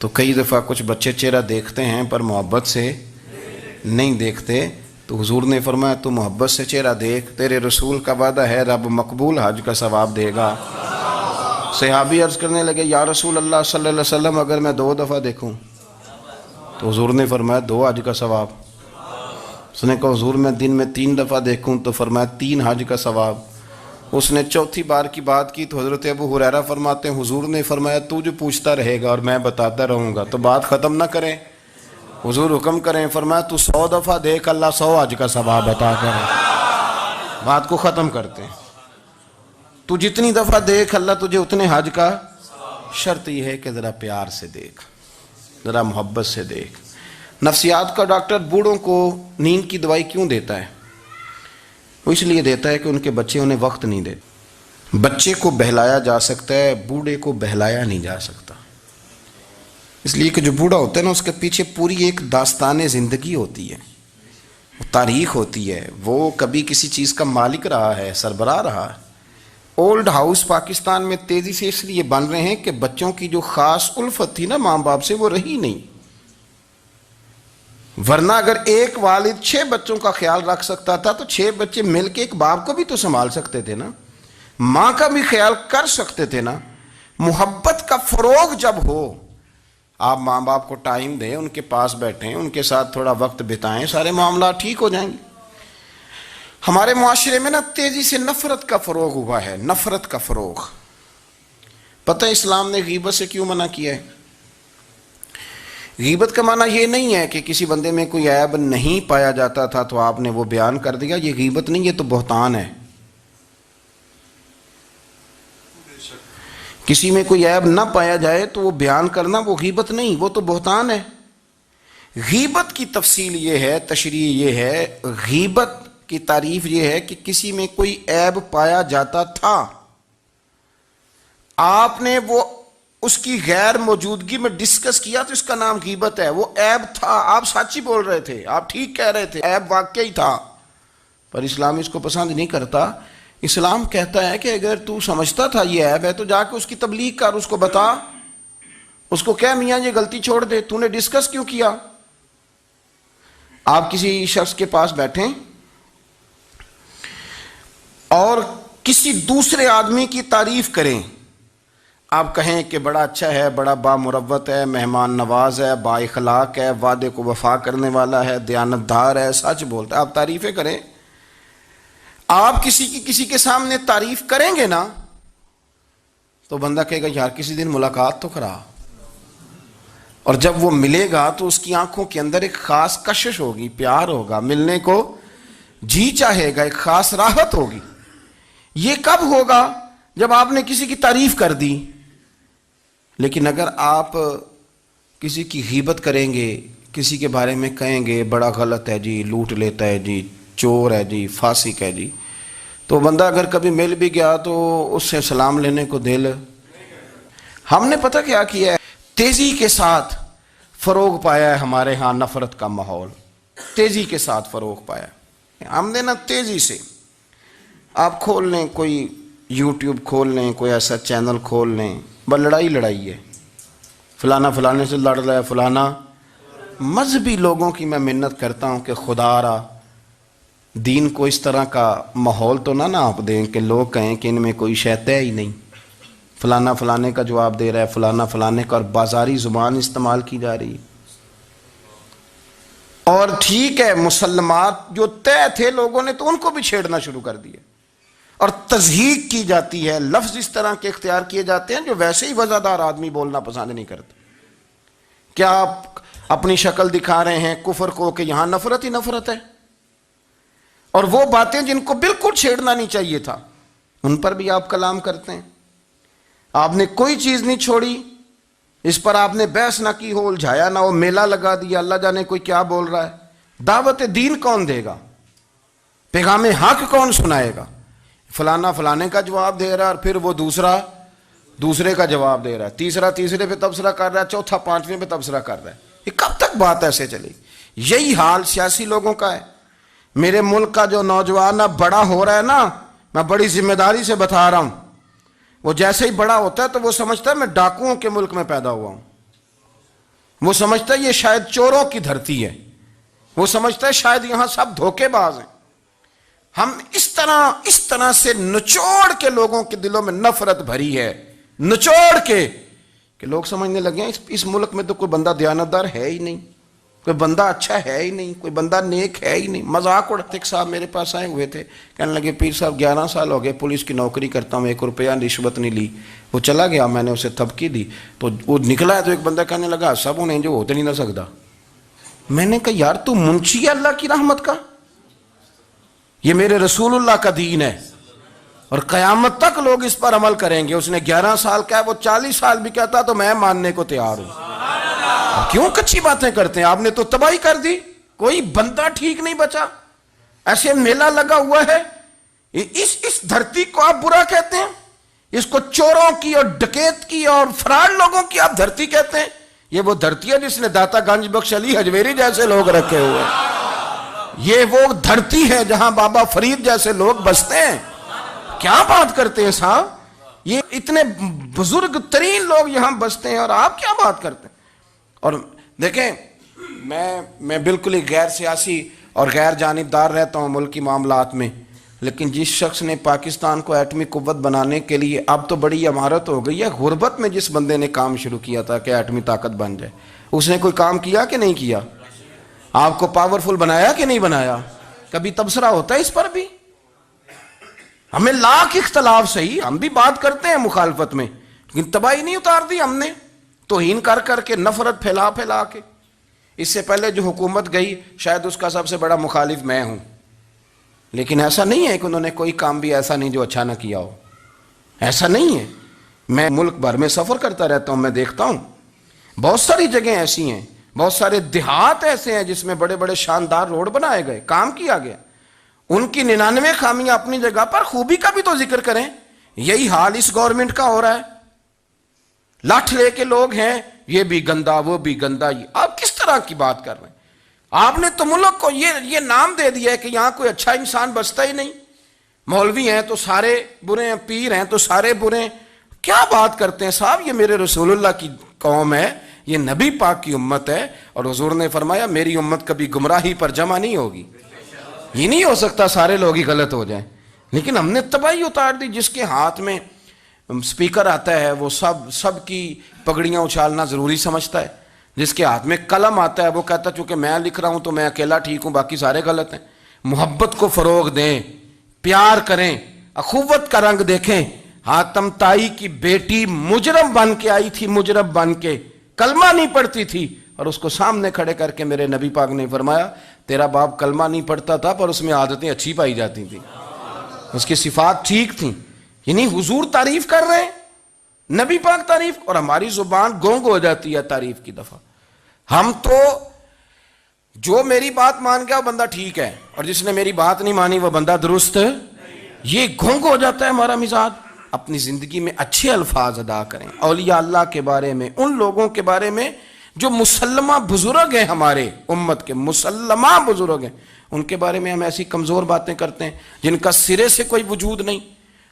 تو کئی دفعہ کچھ بچے چہرہ دیکھتے ہیں پر محبت سے نہیں دیکھتے، تو حضور نے فرمایا تو محبت سے چہرہ دیکھ، تیرے رسول کا وعدہ ہے رب مقبول حج کا ثواب دے گا۔ صحابی عرض کرنے لگے یا رسول اللہ صلی اللہ علیہ وسلم اگر میں 2 دفعہ دیکھوں؟ تو حضور نے فرمایا 2 حج کا ثواب۔ اس نے کہا حضور میں دن میں 3 دفعہ دیکھوں؟ تو فرمایا 3 حج کا ثواب۔ اس نے چوتھی بار کی بات کی تو حضرت ابو ہریرہ فرماتے ہیں حضور نے فرمایا تو جو پوچھتا رہے گا اور میں بتاتا رہوں گا تو بات ختم نہ کریں۔ حضور حکم کریں، فرمایا تو 100 دفعہ دیکھ اللہ 100 حج کا ثواب عطا کرے۔ بات کو ختم کرتے ہیں۔ تو جتنی دفعہ دیکھ اللہ تجھے اتنے حج کا، شرط یہ ہے کہ ذرا پیار سے دیکھ، ذرا محبت سے دیکھ۔ نفسیات کا ڈاکٹر بوڑھوں کو نیند کی دوائی کیوں دیتا ہے؟ وہ اس لیے دیتا ہے کہ ان کے بچے انہیں وقت نہیں دیتے۔ بچے کو بہلایا جا سکتا ہے، بوڑھے کو بہلایا نہیں جا سکتا، اس لیے کہ جو بوڑھا ہوتا ہے نا اس کے پیچھے پوری ایک داستان زندگی ہوتی ہے، تاریخ ہوتی ہے، وہ کبھی کسی چیز کا مالک رہا ہے، سربراہ رہا ہے۔ اولڈ ہاؤس پاکستان میں تیزی سے اس لیے بن رہے ہیں کہ بچوں کی جو خاص الفت تھی نا ماں باپ سے وہ رہی نہیں، ورنہ اگر ایک والد 6 بچوں کا خیال رکھ سکتا تھا تو 6 بچے مل کے ایک باپ کو بھی تو سنبھال سکتے تھے نا، ماں کا بھی خیال کر سکتے تھے نا۔ محبت کا فروغ جب ہو، آپ ماں باپ کو ٹائم دیں، ان کے پاس بیٹھیں، ان کے ساتھ تھوڑا وقت بتائیں، سارے معاملات ٹھیک ہو جائیں گے۔ ہمارے معاشرے میں نا تیزی سے نفرت کا فروغ ہوا ہے، نفرت کا فروغ۔ پتہ اسلام نے غیبت سے کیوں منع کیا ہے؟ غیبت کا معنی یہ نہیں ہے کہ کسی بندے میں کوئی عیب نہیں پایا جاتا تھا تو آپ نے وہ بیان کر دیا، یہ غیبت نہیں، یہ تو بہتان ہے۔ کسی میں کوئی عیب نہ پایا جائے تو وہ بیان کرنا وہ غیبت نہیں، وہ تو بہتان ہے۔ غیبت کی تفصیل یہ ہے، تشریح یہ ہے، غیبت کی تعریف یہ ہے کہ کسی میں کوئی عیب پایا جاتا تھا، آپ نے وہ اس کی غیر موجودگی میں ڈسکس کیا تو اس کا نام غیبت ہے۔ وہ عیب تھا، آپ سچ ہی بول رہے تھے، آپ ٹھیک کہہ رہے تھے، عیب واقعی تھا، پر اسلام اس کو پسند نہیں کرتا۔ اسلام کہتا ہے کہ اگر تو سمجھتا تھا یہ عیب ہے تو جا کے اس کی تبلیغ کر، اس کو بتا، اس کو کہہ میاں یہ غلطی چھوڑ دے، تو نے ڈسکس کیوں کیا؟ آپ کسی شخص کے پاس بیٹھیں اور کسی دوسرے آدمی کی تعریف کریں، آپ کہیں کہ بڑا اچھا ہے، بڑا بامروت ہے، مہمان نواز ہے، با اخلاق ہے، وعدے کو وفا کرنے والا ہے، دیانتدار ہے، سچ بولتا ہے، آپ تعریفیں کریں۔ آپ کسی کے سامنے تعریف کریں گے نا تو بندہ کہے گا یار کسی دن ملاقات تو کرا، اور جب وہ ملے گا تو اس کی آنکھوں کے اندر ایک خاص کشش ہوگی، پیار ہوگا، ملنے کو جی چاہے گا، ایک خاص راحت ہوگی۔ یہ کب ہوگا؟ جب آپ نے کسی کی تعریف کر دی۔ لیکن اگر آپ کسی کی غیبت کریں گے، کسی کے بارے میں کہیں گے بڑا غلط ہے جی، لوٹ لیتا ہے جی، چور ہے جی، فاسق ہے جی، تو بندہ اگر کبھی مل بھی گیا تو اس سے سلام لینے کو دل۔ ہم نے پتہ کیا کیا ہے؟ تیزی کے ساتھ فروغ پایا ہے ہمارے ہاں نفرت کا ماحول، تیزی کے ساتھ فروغ پایا ہے ہم نے نا، تیزی سے۔ آپ کھول لیں، کوئی یوٹیوب کھول لیں، کوئی ایسا چینل کھول لیں، بس لڑائی ہے، فلانا فلانے سے لڑ رہا ہے، فلانا۔ مذہبی لوگوں کی میں منت کرتا ہوں کہ خدا را دین کو اس طرح کا ماحول تو نہ آپ دیں کہ لوگ کہیں کہ ان میں کوئی شے ہے ہی نہیں، فلانا فلانے کا جواب دے رہا ہے، فلانا فلانے کا، اور بازاری زبان استعمال کی جا رہی ہے۔ اور ٹھیک ہے، مسلمات جو طے تھے لوگوں نے تو ان کو بھی چھیڑنا شروع کر دیا، اور تضحیق کی جاتی ہے، لفظ اس طرح کے اختیار کیے جاتے ہیں جو ویسے ہی وزادار آدمی بولنا پسند نہیں کرتے۔ کیا آپ اپنی شکل دکھا رہے ہیں کفر کو کہ یہاں نفرت ہی نفرت ہے، اور وہ باتیں جن کو بالکل چھیڑنا نہیں چاہیے تھا ان پر بھی آپ کلام کرتے ہیں۔ آپ نے کوئی چیز نہیں چھوڑی، اس پر آپ نے بحث نہ کی ہو، الجھایا نہ ہو، میلہ لگا دیا، اللہ جانے کوئی کیا بول رہا ہے۔ دعوت دین کون دے گا؟ پیغام حق کون سنائے گا؟ فلانا فلانے کا جواب دے رہا ہے، اور پھر وہ دوسرے کا جواب دے رہا ہے، تیسرا تیسرے پہ تبصرہ کر رہا ہے، چوتھا پانچویں پہ تبصرہ کر رہا ہے۔ یہ کب تک بات ایسے چلے گی؟ یہی حال سیاسی لوگوں کا ہے۔ میرے ملک کا جو نوجوان اب بڑا ہو رہا ہے نا، میں بڑی ذمہ داری سے بتا رہا ہوں، وہ جیسے ہی بڑا ہوتا ہے تو وہ سمجھتا ہے میں ڈاکوؤں کے ملک میں پیدا ہوا ہوں۔ وہ سمجھتا ہے یہ شاید چوروں کی دھرتی ہے، وہ سمجھتا ہے شاید یہاں سب دھوکے باز ہیں۔ ہم اس طرح سے نچوڑ کے لوگوں کے دلوں میں نفرت بھری ہے، نچوڑ کے، کہ لوگ سمجھنے لگے ہیں اس ملک میں تو کوئی بندہ دیانتدار ہے ہی نہیں، کوئی بندہ اچھا ہے ہی نہیں، کوئی بندہ نیک ہے ہی نہیں۔ مذاق اڑاتے ایک صاحب میرے پاس آئے ہوئے تھے، کہنے لگے پیر صاحب 11 سال ہو گئے پولیس کی نوکری کرتا ہوں، 1 روپیہ رشوت نہیں لی۔ وہ چلا گیا، میں نے اسے تھپکی دی تو وہ نکلا ہے، تو ایک بندہ کہنے لگا سب انہیں جو ہوتے نہیں نہ سکتا۔ میں نے کہا یار تو منشی ہے اللہ کی رحمت کا، یہ میرے رسول اللہ کا دین ہے اور قیامت تک لوگ اس پر عمل کریں گے۔ اس نے 11 سال کہا، وہ 40 سال بھی کہتا تو میں ماننے کو تیار ہوں۔ کیوں کچھی باتیں کرتے ہیں؟ آپ نے تو تباہی کر دی، کوئی بندہ ٹھیک نہیں بچا، ایسے میلہ لگا ہوا ہے۔ اس دھرتی کو آپ برا کہتے ہیں، اس کو چوروں کی اور ڈکیت کی اور فرار لوگوں کی آپ دھرتی کہتے ہیں؟ یہ وہ دھرتی ہے جس نے داتا گنج بخش علی حجویری جیسے لوگ رکھے ہوئے ہیں، یہ وہ دھرتی ہے جہاں بابا فرید جیسے لوگ بستے ہیں۔ کیا بات کرتے ہیں صاحب، یہ اتنے بزرگ ترین لوگ یہاں بستے ہیں اور آپ کیا بات کرتے ہیں؟ اور دیکھیں میں بالکل ہی غیر سیاسی اور غیر جانبدار رہتا ہوں ملکی معاملات میں، لیکن جس شخص نے پاکستان کو ایٹمی قوت بنانے کے لیے، اب تو بڑی عمارت ہو گئی ہے، غربت میں جس بندے نے کام شروع کیا تھا کہ ایٹمی طاقت بن جائے، اس نے کوئی کام کیا کہ نہیں کیا؟ آپ کو پاورفل بنایا کہ نہیں بنایا؟ کبھی تبصرہ ہوتا ہے اس پر بھی؟ ہمیں لاکھ اختلاف صحیح، ہم بھی بات کرتے ہیں مخالفت میں، لیکن تباہی نہیں اتار دی ہم نے، توہین کر کر کے، نفرت پھیلا پھیلا کے۔ اس سے پہلے جو حکومت گئی شاید اس کا سب سے بڑا مخالف میں ہوں، لیکن ایسا نہیں ہے کہ انہوں نے کوئی کام بھی ایسا نہیں جو اچھا نہ کیا ہو، ایسا نہیں ہے۔ میں ملک بھر میں سفر کرتا رہتا ہوں، میں دیکھتا ہوں بہت ساری جگہیں ایسی ہیں، بہت سارے دیہات ایسے ہیں جس میں بڑے بڑے شاندار روڈ بنائے گئے، کام کیا گیا۔ ان کی 99 خامیاں اپنی جگہ پر، خوبی کا بھی تو ذکر کریں۔ یہی حال اس گورنمنٹ کا ہو رہا ہے، لاٹھ لے کے لوگ ہیں، یہ بھی گندا وہ بھی گندا۔ یہ آپ کس طرح کی بات کر رہے ہیں؟ آپ نے تو ملک کو یہ نام دے دیا ہے کہ یہاں کوئی اچھا انسان بستا ہی نہیں، مولوی ہیں تو سارے برے ہیں، پیر ہیں تو سارے برے ہیں۔ کیا بات کرتے ہیں صاحب؟ یہ میرے رسول اللہ کی قوم ہے، یہ نبی پاک کی امت ہے، اور حضور نے فرمایا میری امت کبھی گمراہی پر جمع نہیں ہوگی۔ یہ نہیں ہو سکتا سارے لوگ ہی غلط ہو جائیں، لیکن ہم نے تباہی اتار دی۔ جس کے ہاتھ میں سپیکر آتا ہے وہ سب کی پگڑیاں اچھالنا ضروری سمجھتا ہے، جس کے ہاتھ میں قلم آتا ہے وہ کہتا ہے چونکہ میں لکھ رہا ہوں تو میں اکیلا ٹھیک ہوں، باقی سارے غلط ہیں۔ محبت کو فروغ دیں، پیار کریں، اخوت کا رنگ دیکھیں۔ حاتم طائی کی بیٹی مجرم بن کے آئی تھی، مجرم بن کے کلمہ نہیں پڑھتی تھی، اور اس کو سامنے کھڑے کر کے میرے نبی پاک نے فرمایا تیرا باپ کلمہ نہیں پڑھتا تھا پر اس میں عادتیں اچھی پائی جاتی تھیں، اس کی صفات ٹھیک تھیں۔ یعنی حضور تعریف کر رہے ہیں، نبی پاک تعریف، اور ہماری زبان گونگ ہو جاتی ہے تعریف کی دفعہ۔ ہم تو جو میری بات مان گیا وہ بندہ ٹھیک ہے، اور جس نے میری بات نہیں مانی وہ بندہ درست ہے، یہ گونگ ہو جاتا ہے ہمارا مزاج۔ اپنی زندگی میں اچھے الفاظ ادا کریں، اولیاء اللہ کے بارے میں، ان لوگوں کے بارے میں جو مسلمہ بزرگ ہیں، ہمارے امت کے مسلمہ بزرگ ہیں، ان کے بارے میں ہم ایسی کمزور باتیں کرتے ہیں جن کا سرے سے کوئی وجود نہیں،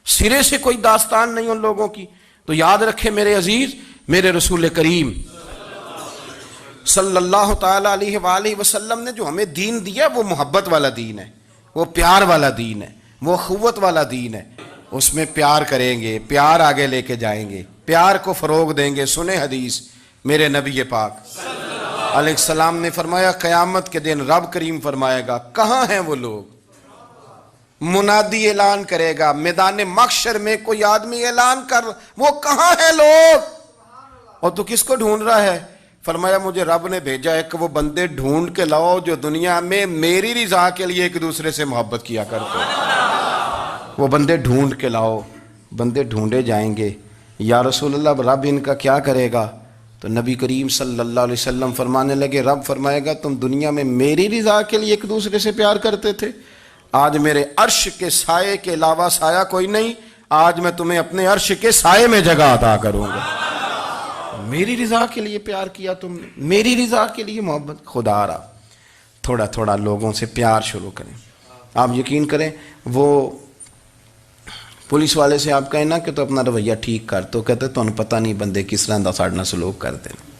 سرے سے کوئی داستان نہیں ان لوگوں کی۔ تو یاد رکھے میرے عزیز، میرے رسول کریم صلی اللہ تعالی علیہ وآلہ وسلم نے جو ہمیں دین دیا وہ محبت والا دین ہے، وہ پیار والا دین ہے، وہ اخوت والا دین ہے۔ اس میں پیار کریں گے، پیار آگے لے کے جائیں گے، پیار کو فروغ دیں گے۔ سنیں حدیث میرے نبی پاک علیہ السلام نے فرمایا قیامت کے دن رب کریم فرمائے گا کہاں ہیں وہ لوگ؟ منادی اعلان کرے گا میدان محشر میں، کوئی آدمی اعلان کر وہ کہاں ہیں لوگ؟ اور تو کس کو ڈھونڈ رہا ہے؟ فرمایا مجھے رب نے بھیجا ہے کہ وہ بندے ڈھونڈ کے لاؤ جو دنیا میں میری رضا کے لیے ایک دوسرے سے محبت کیا کرتے ہیں۔ وہ بندے ڈھونڈ کے لاؤ، بندے ڈھونڈے جائیں گے۔ یا رسول اللہ رب ان کا کیا کرے گا؟ تو نبی کریم صلی اللہ علیہ وسلم فرمانے لگے رب فرمائے گا تم دنیا میں میری رضا کے لیے ایک دوسرے سے پیار کرتے تھے، آج میرے عرش کے سائے کے علاوہ سایہ کوئی نہیں، آج میں تمہیں اپنے عرش کے سائے میں جگہ عطا کروں گا۔ میری رضا کے لیے پیار کیا تم نے، میری رضا کے لیے محبت۔ خدا را تھوڑا تھوڑا لوگوں سے پیار شروع کریں۔ آپ یقین کریں وہ پولیس والے سے آپ کہیں نا کہ تو اپنا رویہ ٹھیک کر، تو کہتے تو انہیں پتہ نہیں بندے کس طرح دا ساڑھنا سلوک کرتے ہیں۔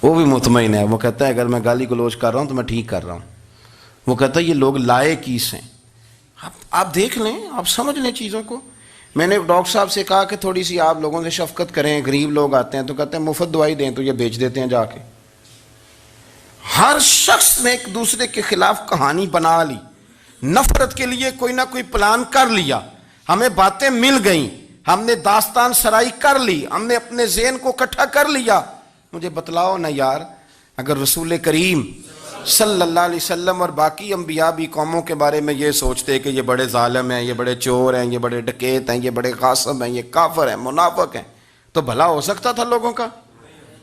وہ بھی مطمئن ہے، وہ کہتا ہے اگر میں گالی گلوچ کر رہا ہوں تو میں ٹھیک کر رہا ہوں. وہ کہتا ہے یہ لوگ لائے کیس ہیں. آپ دیکھ لیں، آپ سمجھ لیں چیزوں کو. میں نے ڈاکٹر صاحب سے کہا کہ تھوڑی سی آپ لوگوں سے شفقت کریں، غریب لوگ آتے ہیں تو کہتے ہیں مفت دوائی دیں تو یہ بیچ دیتے ہیں جا کے. ہر شخص نے ایک دوسرے کے خلاف کہانی بنا لی، نفرت کے لیے کوئی نہ کوئی پلان کر لیا. ہمیں باتیں مل گئیں، ہم نے داستان سرائی کر لی، ہم نے اپنے ذہن کو اکٹھا کر لیا. مجھے بتلاؤ نا یار، اگر رسول کریم صلی اللہ علیہ وسلم اور باقی انبیاء بھی قوموں کے بارے میں یہ سوچتے کہ یہ بڑے ظالم ہیں، یہ بڑے چور ہیں، یہ بڑے ڈکیت ہیں، یہ بڑے غاصب ہیں، یہ کافر ہیں، منافق ہیں، تو بھلا ہو سکتا تھا؟ لوگوں کا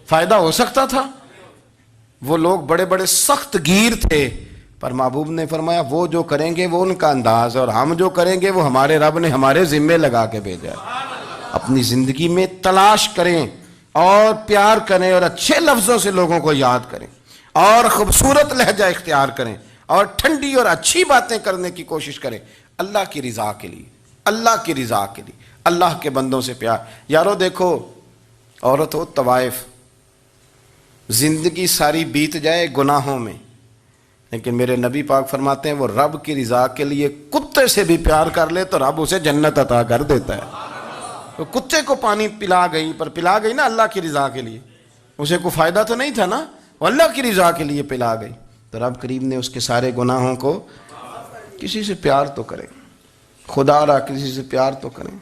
فائدہ ہو سکتا تھا؟ وہ لوگ بڑے بڑے سخت گیر تھے، پر محبوب نے فرمایا وہ جو کریں گے وہ ان کا انداز ہے، اور ہم جو کریں گے وہ ہمارے رب نے ہمارے ذمے لگا کے بھیجا ہے. اپنی زندگی میں تلاش کریں اور پیار کریں اور اچھے لفظوں سے لوگوں کو یاد کریں اور خوبصورت لہجہ اختیار کریں اور ٹھنڈی اور اچھی باتیں کرنے کی کوشش کریں اللہ کی رضا کے لیے، اللہ کی رضا کے لیے، اللہ کے بندوں سے پیار. یارو دیکھو، عورت ہو طوائف، زندگی ساری بیت جائے گناہوں میں، لیکن میرے نبی پاک فرماتے ہیں وہ رب کی رضا کے لیے کتے سے بھی پیار کر لے تو رب اسے جنت عطا کر دیتا ہے. تو کتے کو پانی پلا گئی، پر پلا گئی نا اللہ کی رضا کے لیے، اسے کوئی فائدہ تو نہیں تھا نا، وہ اللہ کی رضا کے لیے پلا گئی. تو رب کریم نے اس کے سارے گناہوں کو، کسی سے پیار تو کریں، خدا را کسی سے پیار تو کریں.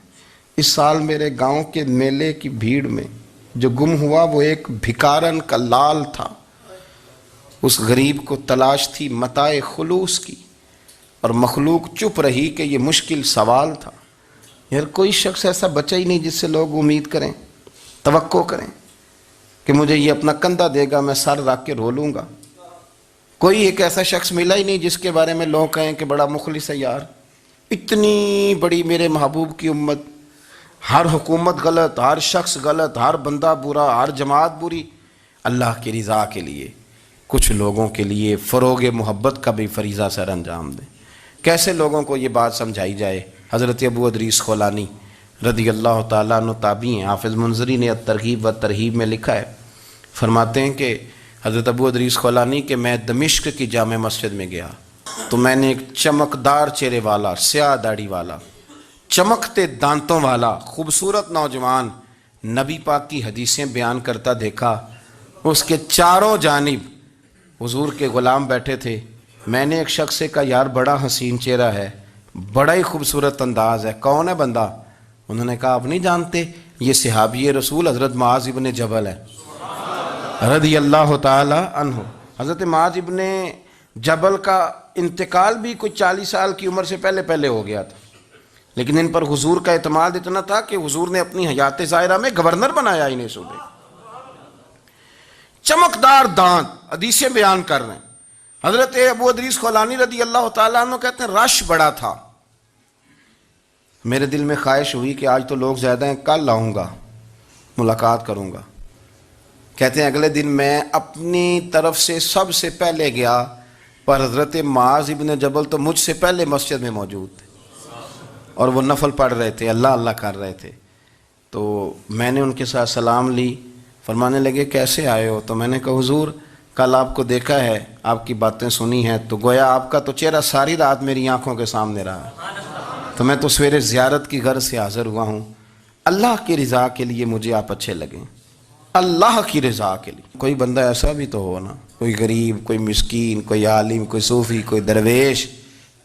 اس سال میرے گاؤں کے میلے کی بھیڑ میں جو گم ہوا وہ ایک بھکارن کا لال تھا. اس غریب کو تلاش تھی متاع خلوص کی، اور مخلوق چپ رہی کہ یہ مشکل سوال تھا. یار کوئی شخص ایسا بچا ہی نہیں جس سے لوگ امید کریں، توقع کریں کہ مجھے یہ اپنا کندھا دے گا میں سر رکھ کے رو لوں گا. کوئی ایک ایسا شخص ملا ہی نہیں جس کے بارے میں لوگ کہیں کہ بڑا مخلص ہے. یار اتنی بڑی میرے محبوب کی امت، ہر حکومت غلط، ہر شخص غلط، ہر بندہ برا، ہر جماعت بری، اللہ کی رضا کے لیے کچھ لوگوں کے لیے فروغ محبت کا بھی فریضہ سر انجام دیں. کیسے لوگوں کو یہ بات سمجھائی جائے؟ حضرت ابو ادریس خولانی رضی اللہ تعالیٰ عنہ تابعی ہیں. حافظ منذری نے الترغیب و ترہیب میں لکھا ہے، فرماتے ہیں کہ حضرت ابو ادریس خولانی کہ میں دمشق کی جامع مسجد میں گیا تو میں نے ایک چمکدار چہرے والا، سیاہ داڑھی والا، چمکتے دانتوں والا خوبصورت نوجوان نبی پاک کی حدیثیں بیان کرتا دیکھا. اس کے چاروں جانب حضور کے غلام بیٹھے تھے. میں نے ایک شخص سے کہا یار بڑا حسین چہرہ ہے، بڑا ہی خوبصورت انداز ہے، کون ہے بندہ؟ انہوں نے کہا آپ نہیں جانتے، یہ صحابی رسول حضرت معاذ ابن جبل ہے رضی اللہ تعالی عنہ. حضرت معاذ ابن جبل کا انتقال بھی کوئی 40 سال کی عمر سے پہلے ہو گیا تھا، لیکن ان پر حضور کا اعتماد اتنا تھا کہ حضور نے اپنی حیات ظاہرہ میں گورنر بنایا انہیں صوبے. چمکدار دانت، حدیثیں بیان کر رہے ہیں. حضرت ابو ادریس خولانی رضی اللہ تعالیٰ عنہ کہتے ہیں رش بڑا تھا. میرے دل میں خواہش ہوئی کہ آج تو لوگ زیادہ ہیں، کل آؤں گا ملاقات کروں گا. کہتے ہیں اگلے دن میں اپنی طرف سے سب سے پہلے گیا، پر حضرت معاذ ابن جبل تو مجھ سے پہلے مسجد میں موجود تھے اور وہ نفل پڑھ رہے تھے، اللہ اللہ کر رہے تھے. تو میں نے ان کے ساتھ سلام لی. فرمانے لگے کیسے آئے ہو؟ تو میں نے کہا حضور کل آپ کو دیکھا ہے، آپ کی باتیں سنی ہیں، تو گویا آپ کا تو چہرہ ساری رات میری آنکھوں کے سامنے رہا، تو میں تو سویرے زیارت کی غرض سے حاضر ہوا ہوں. اللہ کی رضا کے لیے مجھے آپ اچھے لگیں، اللہ کی رضا کے لیے. کوئی بندہ ایسا بھی تو ہو نا، کوئی غریب، کوئی مسکین، کوئی عالم، کوئی صوفی، کوئی درویش،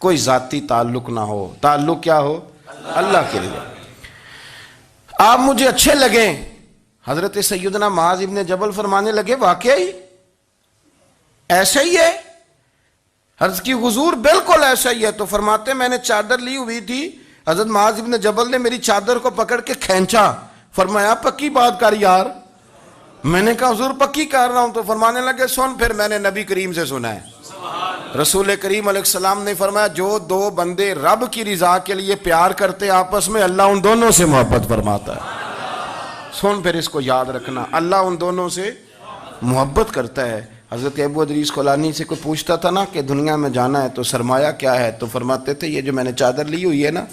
کوئی ذاتی تعلق نہ ہو. تعلق کیا ہو؟ اللہ کی رضا. آپ مجھے اچھے لگیں. حضرت سیدنا معاذ ابن جبل فرمانے لگے واقعی ایسا ہی ہے؟ عرض کی حضور بالکل ایسا ہی ہے. تو فرماتے میں نے چادر لی ہوئی تھی، حضرت معاذ ابن جبل نے میری چادر کو پکڑ کے کھینچا، فرمایا پکی بات کر یار. میں نے کہا حضور پکی کر رہا ہوں. تو فرمانے لگے سن پھر میں نے نبی کریم سے سنا ہے، رسول کریم علیہ السلام نے فرمایا جو دو بندے رب کی رضا کے لیے پیار کرتے آپس میں، اللہ ان دونوں سے محبت فرماتا ہے. سن پھر اس کو یاد رکھنا، اللہ ان دونوں سے محبت کرتا ہے. حضرت ابو ادریس خولانی سے کوئی پوچھتا تھا نا کہ دنیا میں جانا ہے تو سرمایہ کیا ہے، تو فرماتے تھے یہ جو میں نے چادر لی ہوئی ہے نا،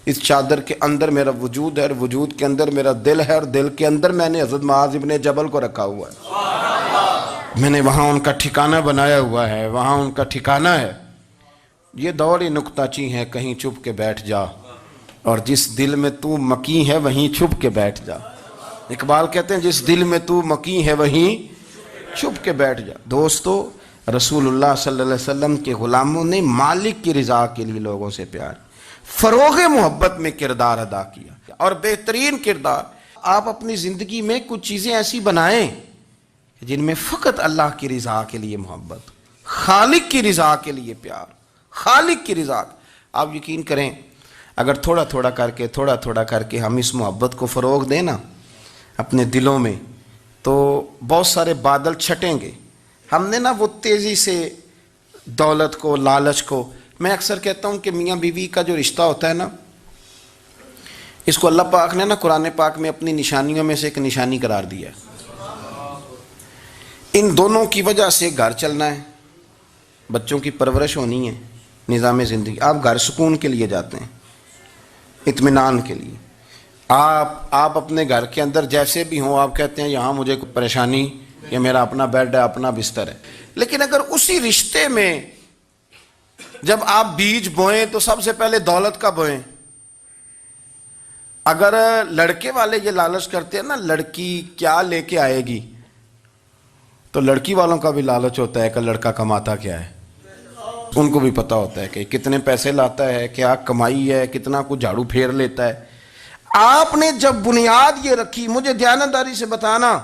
اس چادر کے اندر میرا وجود ہے اور وجود کے اندر میرا دل ہے اور دل کے اندر میں نے حضرت معاذ ابن جبل کو رکھا ہوا ہے. میں نے وہاں ان کا ٹھکانہ بنایا ہوا ہے، وہاں ان کا ٹھکانہ ہے۔ یہ دوڑی نکتہ چی ہے، کہیں چھپ کے بیٹھ جا، اور جس دل میں تو مکی ہے وہیں چھپ کے بیٹھ جا۔ اقبال کہتے ہیں جس دل میں تو مکی ہے وہیں چھپ کے بیٹھ جا۔ دوستو، رسول اللہ صلی اللہ علیہ وسلم کے غلاموں نے مالک کی رضا کے لیے لوگوں سے پیار، فروغ محبت میں کردار ادا کیا، اور بہترین کردار۔ آپ اپنی زندگی میں کچھ چیزیں ایسی بنائیں جن میں فقط اللہ کی رضا کے لیے محبت، خالق کی رضا کے لیے پیار، خالق کی رضا۔ آپ یقین کریں اگر تھوڑا تھوڑا کر کے ہم اس محبت کو فروغ دیں نا اپنے دلوں میں، تو بہت سارے بادل چھٹیں گے۔ ہم نے نا وہ تیزی سے دولت کو، لالچ کو، میں اکثر کہتا ہوں کہ میاں بیوی کا جو رشتہ ہوتا ہے نا، اس کو اللہ پاک نے نا قرآن پاک میں اپنی نشانیوں میں سے ایک نشانی قرار دیا ہے۔ ان دونوں کی وجہ سے گھر چلنا ہے، بچوں کی پرورش ہونی ہے، نظام زندگی۔ آپ گھر سکون کے لیے جاتے ہیں، اطمینان کے لیے۔ آپ اپنے گھر کے اندر جیسے بھی ہوں، آپ کہتے ہیں یہاں مجھے کوئی پریشانی، یہ میرا اپنا بیڈ ہے، اپنا بستر ہے۔ لیکن اگر اسی رشتے میں جب آپ بیج بوئیں تو سب سے پہلے دولت کا بوئیں۔ اگر لڑکے والے یہ لالچ کرتے ہیں نا لڑکی کیا لے کے آئے گی، تو لڑکی والوں کا بھی لالچ ہوتا ہے کہ لڑکا کماتا کیا ہے۔ ان کو بھی پتہ ہوتا ہے کہ کتنے پیسے لاتا ہے، کیا کمائی ہے، کتنا کچھ جھاڑو پھیر لیتا ہے۔ آپ نے جب بنیاد یہ رکھی، مجھے دیانتداری سے بتانا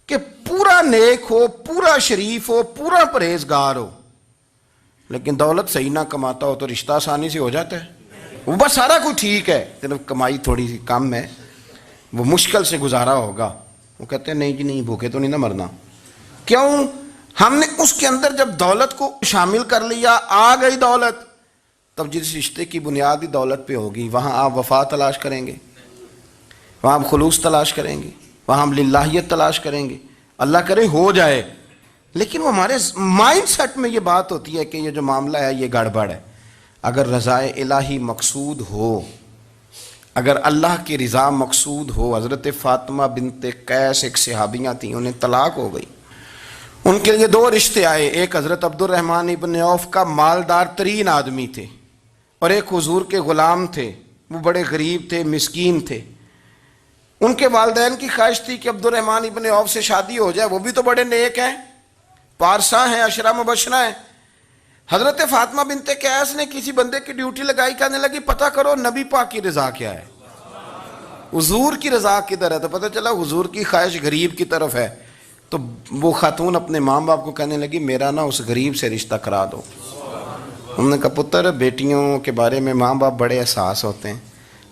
کہ پورا نیک ہو، پورا شریف ہو، پورا پرہیزگار ہو، لیکن دولت صحیح نہ کماتا ہو تو رشتہ آسانی سے ہو جاتا ہے۔ وہ بس سارا کچھ ٹھیک ہے، صرف کمائی تھوڑی سی کم ہے، وہ مشکل سے گزارا ہوگا۔ وہ کہتے ہیں نہیں جی نہیں، بھوکے تو نہیں نہ مرنا۔ کیوں؟ ہم نے اس کے اندر جب دولت کو شامل کر لیا، آ گئی دولت، تب جس رشتے کی بنیاد ہی دولت پہ ہوگی، وہاں آپ وفا تلاش کریں گے، وہاں آپ خلوص تلاش کریں گے، وہاں ہم للہیت تلاش کریں گے۔ اللہ کرے ہو جائے، لیکن وہ ہمارے مائنڈ سیٹ میں یہ بات ہوتی ہے کہ یہ جو معاملہ ہے یہ گڑبڑ ہے۔ اگر رضا الہی مقصود ہو، اگر اللہ کی رضا مقصود ہو، حضرت فاطمہ بنت قیس ایک صحابیہ تھیں، انہیں طلاق ہو گئی، ان کے لیے دو رشتے آئے، ایک حضرت عبد الرحمن ابن عوف کا مالدار ترین آدمی تھے، اور ایک حضور کے غلام تھے، وہ بڑے غریب تھے، مسکین تھے۔ ان کے والدین کی خواہش تھی کہ عبد الرحمن ابن عوف سے شادی ہو جائے، وہ بھی تو بڑے نیک ہیں، پارسا ہیں، عشرہ مبشرہ ہیں۔ حضرت فاطمہ بنت قیس نے کسی بندے کی ڈیوٹی لگائی، کہنے لگی پتہ کرو نبی پاک کی رضا کیا ہے، حضور کی رضا کدھر ہے؟ تو پتہ چلا حضور کی خواہش غریب کی طرف ہے۔ تو وہ خاتون اپنے ماں باپ کو کہنے لگی میرا نا اس غریب سے رشتہ کرا دو۔ ہم نے کہا پتر، بیٹیوں کے بارے میں ماں باپ بڑے احساس ہوتے ہیں،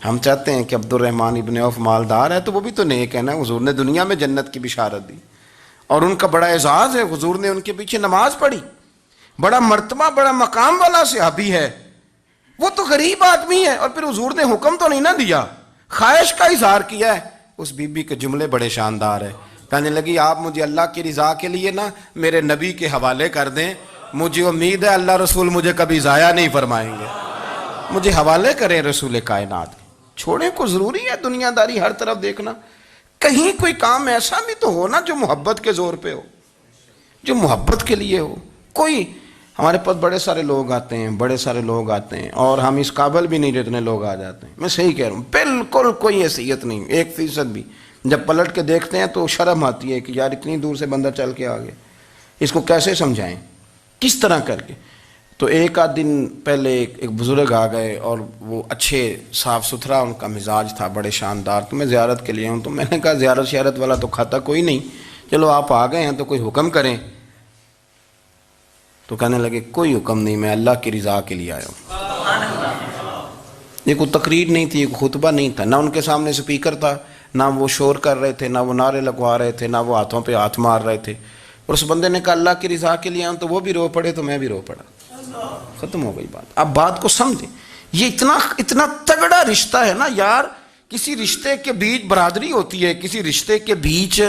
ہم چاہتے ہیں کہ عبد الرحمن ابن عوف مالدار ہے تو وہ بھی تو نیک ہے نا، حضور نے دنیا میں جنت کی بشارت دی، اور ان کا بڑا اعزاز ہے، حضور نے ان کے پیچھے نماز پڑھی، بڑا مرتبہ بڑا مقام والا صحابی ہے، وہ تو غریب آدمی ہے، اور پھر حضور نے حکم تو نہیں نہ دیا، خواہش کا اظہار کیا ہے۔ اس بی بی کے جملے بڑے شاندار ہیں، کہنے لگی آپ مجھے اللہ کی رضا کے لیے نا میرے نبی کے حوالے کر دیں، مجھے امید ہے اللہ رسول مجھے کبھی ضائع نہیں فرمائیں گے، مجھے حوالے کریں رسول کائنات۔ چھوڑیں کو ضروری ہے دنیا داری ہر طرف دیکھنا، کہیں کوئی کام ایسا بھی تو ہو نا جو محبت کے زور پہ ہو، جو محبت کے لیے ہو۔ کوئی ہمارے پاس بڑے سارے لوگ آتے ہیں، بڑے سارے لوگ آتے ہیں، اور ہم اس قابل بھی نہیں جتنے لوگ آ جاتے ہیں، میں صحیح کہہ رہا ہوں، بالکل کوئی حیثیت نہیں، 1% بھی۔ جب پلٹ کے دیکھتے ہیں تو شرم آتی ہے کہ یار اتنی دور سے بندہ چل کے آ گیا، اس کو کیسے سمجھائیں، کس طرح کر کے۔ تو ایک آدھ دن پہلے ایک بزرگ آ گئے، اور وہ اچھے صاف ستھرا ان کا مزاج تھا، بڑے شاندار، تو میں زیارت کے لیے ہوں، تو میں نے کہا زیارت شیارت والا تو کھاتا کوئی نہیں، چلو آپ آ گئے ہیں تو کوئی حکم کریں۔ تو کہنے لگے کوئی حکم نہیں، میں اللہ کی رضا کے لیے آیا ہوں۔ یہ کوئی تقریر نہیں تھی، کوئی خطبہ نہیں تھا، نہ ان کے سامنے سپیکر تھا، نہ وہ شور کر رہے تھے، نہ وہ نعرے لگوا رہے تھے، نہ وہ ہاتھوں پہ ہاتھ مار رہے تھے۔ اور اس بندے نے کہا اللہ کی رضا کے لیے آیا ہوں، تو وہ بھی رو پڑے تو میں بھی رو پڑا، ختم ہو گئی بات۔ اب بات کو سمجھیں، یہ اتنا تگڑا رشتہ ہے نا یار۔ کسی رشتے کے بیچ برادری ہوتی ہے، کسی رشتے کے بیچ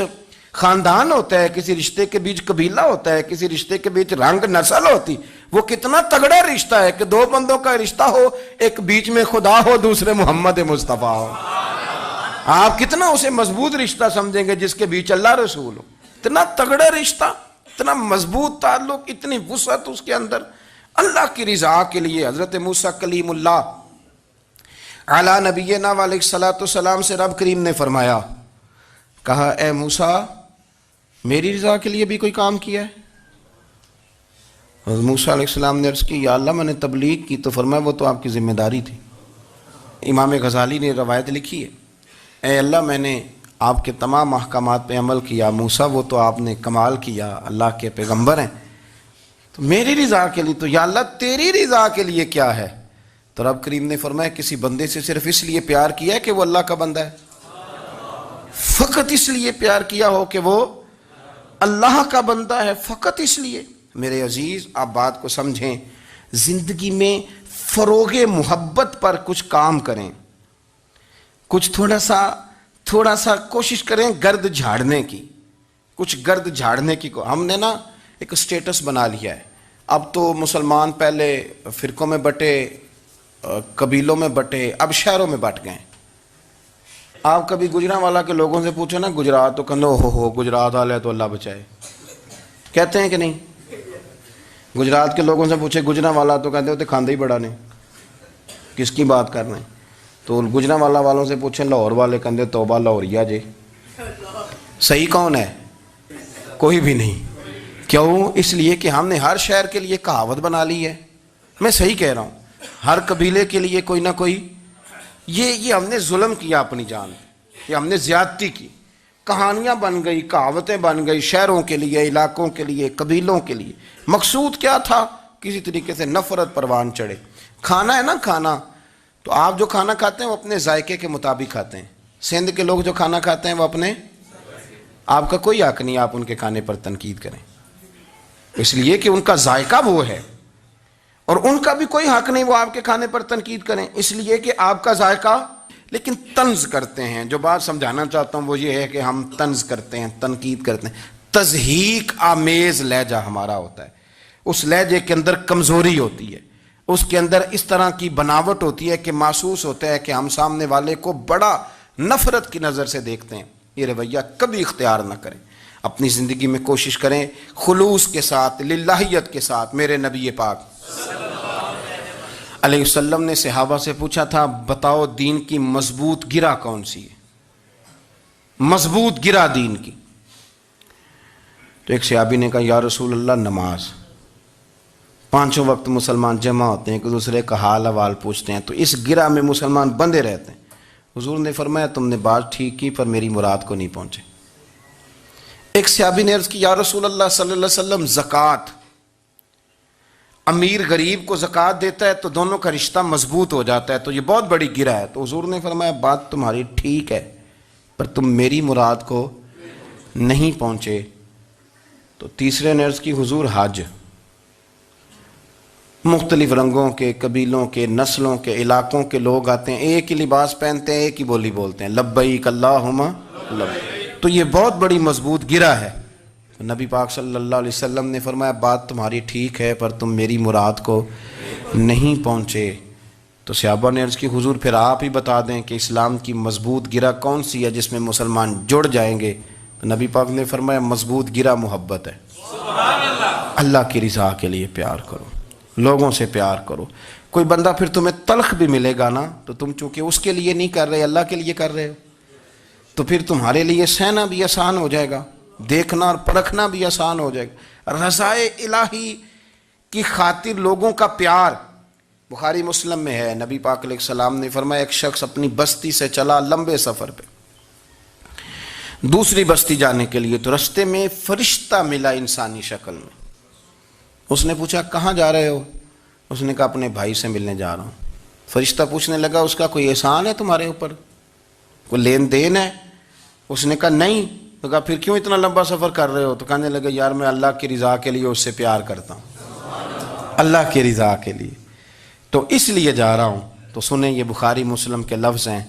خاندان ہوتا ہے، کسی رشتے کے بیچ قبیلہ ہوتا ہے، کسی رشتے کے بیچ رنگ نسل ہوتی، وہ کتنا تگڑا رشتہ ہے کہ دو بندوں کا رشتہ ہو، ایک بیچ میں خدا ہو، دوسرے محمد مصطفیٰ ہو۔ آپ کتنا اسے مضبوط رشتہ سمجھیں گے جس کے بیچ اللہ رسول ہو۔ اتنا تگڑا رشتہ، اتنا مضبوط تعلق، اتنی وسعت اس کے اندر، اللہ کی رضا کے لیے۔ حضرت موسیٰ کلیم اللہ علی نبینا علیہ الصلوۃ والسلام سے رب کریم نے فرمایا، کہا اے موسیٰ میری رضا کے لیے بھی کوئی کام کیا ہے؟ حضرت موسیٰ علیہ السلام نے عرض کی یا اللہ میں نے تبلیغ کی، تو فرمایا وہ تو آپ کی ذمہ داری تھی۔ امام غزالی نے روایت لکھی ہے، اے اللہ میں نے آپ کے تمام احکامات پہ عمل کیا، موسیٰ وہ تو آپ نے کمال کیا، اللہ کے پیغمبر ہیں، تو میری رضا کے لیے، تو یا اللہ تیری رضا کے لیے کیا ہے؟ تو رب کریم نے فرمایا کسی بندے سے صرف اس لیے پیار کیا ہے کہ وہ اللہ کا بندہ ہے، فقط اس لیے پیار کیا ہو کہ وہ اللہ کا بندہ ہے، فقط اس لیے۔ میرے عزیز آپ بات کو سمجھیں، زندگی میں فروغ محبت پر کچھ کام کریں، کچھ تھوڑا سا کوشش کریں گرد جھاڑنے کی، کچھ گرد جھاڑنے کی۔ ہم نے نا ایک سٹیٹس بنا لیا ہے، اب تو مسلمان پہلے فرقوں میں بٹے، قبیلوں میں بٹے، اب شہروں میں بٹ گئے۔ آپ کبھی گجرانوالہ کے لوگوں سے پوچھو نا گجرات، تو کہتے ہو گجرات والے تو اللہ بچائے، کہتے ہیں کہ نہیں؟ گجرات کے لوگوں سے پوچھے گجرانوالہ تو کہتے ہوتے کھاندے ہی بڑا نے، کس کی بات کر رہے ہیں؟ تو گجرانوالہ والوں سے پوچھیں لاہور والے، کہتے توبہ لاہوریا جے۔ صحیح کون ہے؟ کوئی بھی نہیں۔ کیوں؟ اس لیے کہ ہم نے ہر شہر کے لیے کہاوت بنا لی ہے، میں صحیح کہہ رہا ہوں، ہر قبیلے کے لیے کوئی نہ کوئی، یہ ہم نے ظلم کیا اپنی جان، یہ ہم نے زیادتی کی، کہانیاں بن گئی، کہاوتیں بن گئی، شہروں کے لیے، علاقوں کے لیے، قبیلوں کے لیے۔ مقصود کیا تھا؟ کسی طریقے سے نفرت پروان چڑھے۔ کھانا ہے نا، کھانا تو آپ جو کھانا کھاتے ہیں وہ اپنے ذائقے کے مطابق کھاتے ہیں۔ سندھ کے لوگ جو کھانا کھاتے ہیں وہ اپنے، آپ کا کوئی حق نہیں آپ ان کے کھانے پر تنقید کریں، اس لیے کہ ان کا ذائقہ وہ ہے، اور ان کا بھی کوئی حق نہیں وہ آپ کے کھانے پر تنقید کریں، اس لیے کہ آپ کا ذائقہ۔ لیکن طنز کرتے ہیں، جو بات سمجھانا چاہتا ہوں وہ یہ ہے کہ ہم طنز کرتے ہیں، تنقید کرتے ہیں، تضحیک آمیز لہجہ ہمارا ہوتا ہے، اس لہجے کے اندر کمزوری ہوتی ہے، اس کے اندر اس طرح کی بناوٹ ہوتی ہے کہ محسوس ہوتا ہے کہ ہم سامنے والے کو بڑا نفرت کی نظر سے دیکھتے ہیں۔ یہ رویہ کبھی اختیار نہ کریں، اپنی زندگی میں کوشش کریں خلوص کے ساتھ، للہیت کے ساتھ۔ میرے نبی پاک علیہ وسلم نے صحابہ سے پوچھا تھا بتاؤ دین کی مضبوط گرہ کون سی ہے، مضبوط گرہ دین کی؟ تو ایک صحابی نے کہا یا رسول اللہ نماز، پانچوں وقت مسلمان جمع ہوتے ہیں، ایک دوسرے کا حال احوال پوچھتے ہیں، تو اس گرہ میں مسلمان بندے رہتے ہیں۔ حضور نے فرمایا تم نے بات ٹھیک کی پر میری مراد کو نہیں پہنچے۔ ایک صحابی نے عرض کی یا رسول اللہ صلی اللہ علیہ وسلم زکوٰۃ، امیر غریب کو زکوٰۃ دیتا ہے تو دونوں کا رشتہ مضبوط ہو جاتا ہے، تو یہ بہت بڑی گرہ ہے۔ تو حضور نے فرمایا بات تمہاری ٹھیک ہے پر تم میری مراد کو نہیں پہنچے۔ تو تیسرے نے عرض کی حضور حج، مختلف رنگوں کے، قبیلوں کے، نسلوں کے، علاقوں کے لوگ آتے ہیں، ایک ہی لباس پہنتے ہیں، ایک ہی بولی بولتے ہیں، لبیک اللہم لبیک، تو یہ بہت بڑی مضبوط گرہ ہے۔ نبی پاک صلی اللہ علیہ وسلم نے فرمایا بات تمہاری ٹھیک ہے پر تم میری مراد کو نہیں پہنچے۔ تو صحابہ نے عرض کی حضور پھر آپ ہی بتا دیں کہ اسلام کی مضبوط گرہ کون سی ہے جس میں مسلمان جڑ جائیں گے؟ تو نبی پاک نے فرمایا مضبوط گرہ محبت ہے، اللہ کی رضا کے لیے پیار کرو، لوگوں سے پیار کرو۔ کوئی بندہ پھر تمہیں تلخ بھی ملے گا نا، تو تم چونکہ اس کے لیے نہیں کر رہے، اللہ کے لیے کر رہے ہو، تو پھر تمہارے لیے سہنا بھی آسان ہو جائے گا، دیکھنا اور پرکھنا بھی آسان ہو جائے گا۔ رضائے الہی کی خاطر لوگوں کا پیار، بخاری مسلم میں ہے، نبی پاک علیہ السلام نے فرمایا ایک شخص اپنی بستی سے چلا لمبے سفر پہ دوسری بستی جانے کے لیے، تو رستے میں فرشتہ ملا انسانی شکل میں۔ اس نے پوچھا کہاں جا رہے ہو؟ اس نے کہا اپنے بھائی سے ملنے جا رہا ہوں۔ فرشتہ پوچھنے لگا اس کا کوئی احسان ہے تمہارے اوپر، کوئی لین دین ہے؟ اس نے کہا نہیں۔ تو کہا پھر کیوں اتنا لمبا سفر کر رہے ہو؟ تو کہنے لگا یار میں اللہ کی رضا کے لیے اس سے پیار کرتا ہوں، اللہ کی رضا کے لیے، تو اس لیے جا رہا ہوں۔ تو سنیں یہ بخاری مسلم کے لفظ ہیں،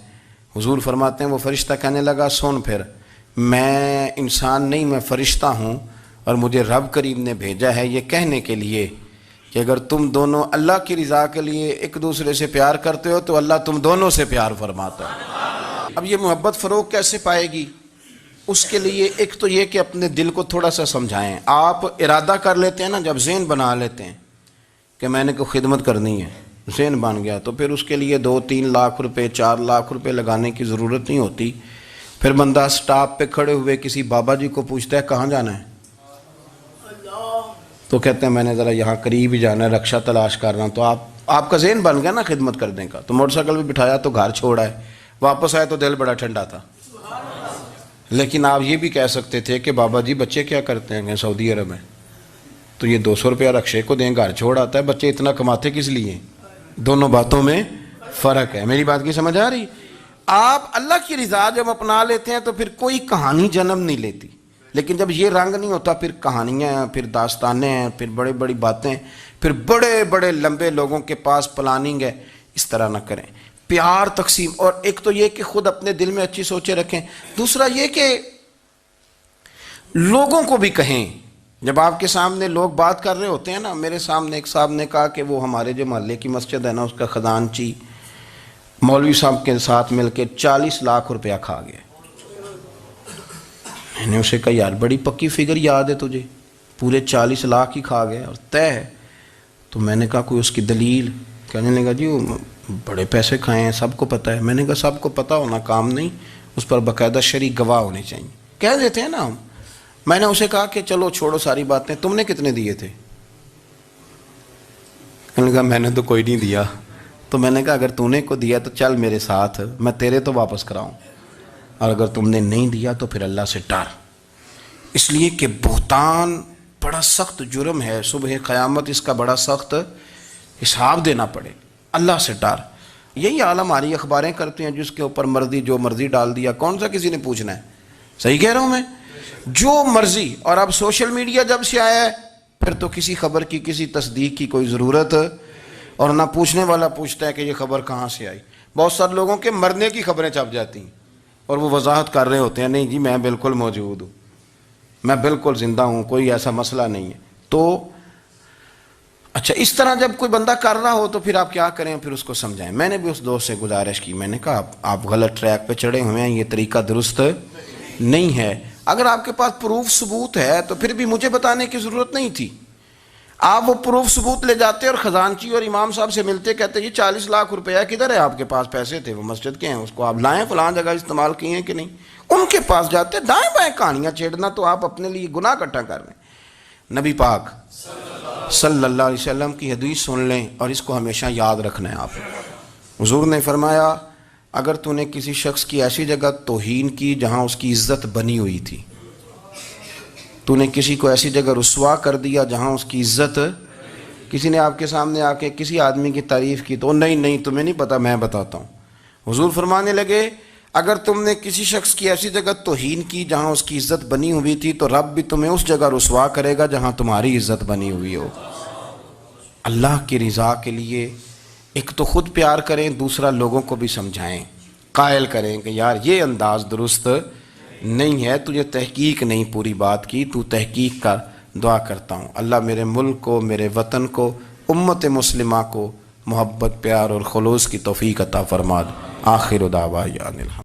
حضور فرماتے ہیں وہ فرشتہ کہنے لگا سن پھر میں انسان نہیں، میں فرشتہ ہوں، اور مجھے رب کریم نے بھیجا ہے یہ کہنے کے لیے کہ اگر تم دونوں اللہ کی رضا کے لیے ایک دوسرے سے پیار کرتے ہو تو اللہ تم دونوں سے پیار فرماتا ہے۔ اب یہ محبت فروغ کیسے پائے گی؟ اس کے لیے ایک تو یہ کہ اپنے دل کو تھوڑا سا سمجھائیں. آپ ارادہ کر لیتے ہیں نا، جب ذہن بنا لیتے ہیں کہ میں نے کوئی خدمت کرنی ہے، ذہن بن گیا، تو پھر اس کے لیے 2-3 لاکھ روپے 4 لاکھ روپے لگانے کی ضرورت نہیں ہوتی. پھر بندہ سٹاپ پہ کھڑے ہوئے کسی بابا جی کو پوچھتا ہے کہاں جانا ہے، تو کہتے ہیں میں نے ذرا یہاں قریب ہی جانا ہے، رکشہ تلاش کر رہا ہوں. تو آپ کا ذہن بن گیا نا خدمت کرنے کا. تو موٹر سائیکل بھی بٹھایا تو گھر چھوڑا ہے، واپس آئے تو دل بڑا ٹھنڈا تھا. لیکن آپ یہ بھی کہہ سکتے تھے کہ بابا جی بچے کیا کرتے ہیں سعودی عرب میں، تو یہ 200 روپیہ رکشے کو دیں، گھر چھوڑ آتا ہے. بچے اتنا کماتے کس لیے؟ دونوں باتوں میں فرق ہے. میری بات کی سمجھ آ رہی؟ آپ اللہ کی رضا جب اپنا لیتے ہیں تو پھر کوئی کہانی جنم نہیں لیتی. لیکن جب یہ رنگ نہیں ہوتا، پھر کہانیاں ہیں، پھر داستانیں ہیں، پھر بڑے بڑی باتیں، پھر بڑے بڑے لمبے لوگوں کے پاس پلاننگ ہے. اس طرح نہ کریں. پیار تقسیم. اور ایک تو یہ کہ خود اپنے دل میں اچھی سوچیں رکھیں. دوسرا یہ کہ لوگوں کو بھی کہیں. جب آپ کے سامنے لوگ بات کر رہے ہوتے ہیں نا، میرے سامنے ایک صاحب نے کہا کہ وہ ہمارے جو محلے کی مسجد ہے نا، اس کا خزانچی مولوی صاحب کے ساتھ مل کے 40 لاکھ روپیہ کھا گیا. میں نے اسے کہا یار بڑی پکی فگر یاد ہے تجھے، پورے 40 لاکھ ہی کھا گئے اور طے ہے. تو میں نے کہا کوئی اس کی دلیل؟ کہنے لگا جی وہ بڑے پیسے کھائے ہیں، سب کو پتہ ہے. میں نے کہا سب کو پتہ ہونا کام نہیں، اس پر باقاعدہ شرعی گواہ ہونے چاہیے. کہہ دیتے ہیں نا ہم. میں نے اسے کہا کہ چلو چھوڑو ساری باتیں، تم نے کتنے دیے تھے؟ کہنے لگا میں نے تو کوئی نہیں دیا. تو میں نے کہا اگر تو نے کو دیا تو چل میرے ساتھ، میں تیرے تو واپس کراؤں، اور اگر تم نے نہیں دیا تو پھر اللہ سے ڈر. اس لیے کہ بہتان بڑا سخت جرم ہے، صبح قیامت اس کا بڑا سخت حساب دینا پڑے. اللہ سے ڈر. یہی حال ہماری اخباریں کرتے ہیں، جس کے اوپر مرضی جو مرضی ڈال دیا، کون سا کسی نے پوچھنا ہے؟ صحیح کہہ رہا ہوں میں؟ جو مرضی. اور اب سوشل میڈیا جب سے آیا ہے، پھر تو کسی خبر کی کسی تصدیق کی کوئی ضرورت، اور نہ پوچھنے والا پوچھتا ہے کہ یہ خبر کہاں سے آئی. بہت سارے لوگوں کے مرنے کی خبریں چھپ جاتی ہیں اور وہ وضاحت کر رہے ہوتے ہیں نہیں جی میں بالکل موجود ہوں، میں بالکل زندہ ہوں، کوئی ایسا مسئلہ نہیں ہے. تو اچھا اس طرح جب کوئی بندہ کر رہا ہو تو پھر آپ کیا کریں؟ پھر اس کو سمجھائیں. میں نے بھی اس دوست سے گزارش کی، میں نے کہا آپ غلط ٹریک پہ چڑھے ہوئے ہیں، یہ طریقہ درست نہیں ہے. اگر آپ کے پاس پروف ثبوت ہے تو پھر بھی مجھے بتانے کی ضرورت نہیں تھی. آپ وہ پروف ثبوت لے جاتے اور خزانچی اور امام صاحب سے ملتے، کہتے یہ 40 لاکھ روپیہ کدھر ہے؟ آپ کے پاس پیسے تھے، وہ مسجد کے ہیں، اس کو آپ لائیں، فلاں جگہ استعمال کیے ہیں کہ نہیں. ان کے پاس جاتے، دائیں بائیں کہانیاں چھیڑنا تو آپ اپنے لیے گناہ اکٹھا کر رہے ہیں. نبی پاک صلی اللہ علیہ وسلم کی حدیث سن لیں اور اس کو ہمیشہ یاد رکھنا ہے. آپ حضور نے فرمایا اگر تو نے کسی شخص کی ایسی جگہ توہین کی جہاں اس کی عزت بنی ہوئی تھی، تو نے کسی کو ایسی جگہ رسوا کر دیا جہاں اس کی عزت، کسی نے آپ کے سامنے آ کے کسی آدمی کی تعریف کی تو نہیں تمہیں نہیں پتا، میں بتاتا ہوں. حضور فرمانے لگے اگر تم نے کسی شخص کی ایسی جگہ توہین کی جہاں اس کی عزت بنی ہوئی تھی تو رب بھی تمہیں اس جگہ رسوا کرے گا جہاں تمہاری عزت بنی ہوئی ہو. اللہ کی رضا کے لیے ایک تو خود پیار کریں، دوسرا لوگوں کو بھی سمجھائیں، قائل کریں کہ یار یہ انداز درست نہیں ہے، تجھے تحقیق نہیں پوری بات کی، تو تحقیق کر. دعا کرتا ہوں اللہ میرے ملک کو، میرے وطن کو، امت مسلمہ کو محبت، پیار اور خلوص کی توفیق عطا فرما. آخر دعوانا الحمد.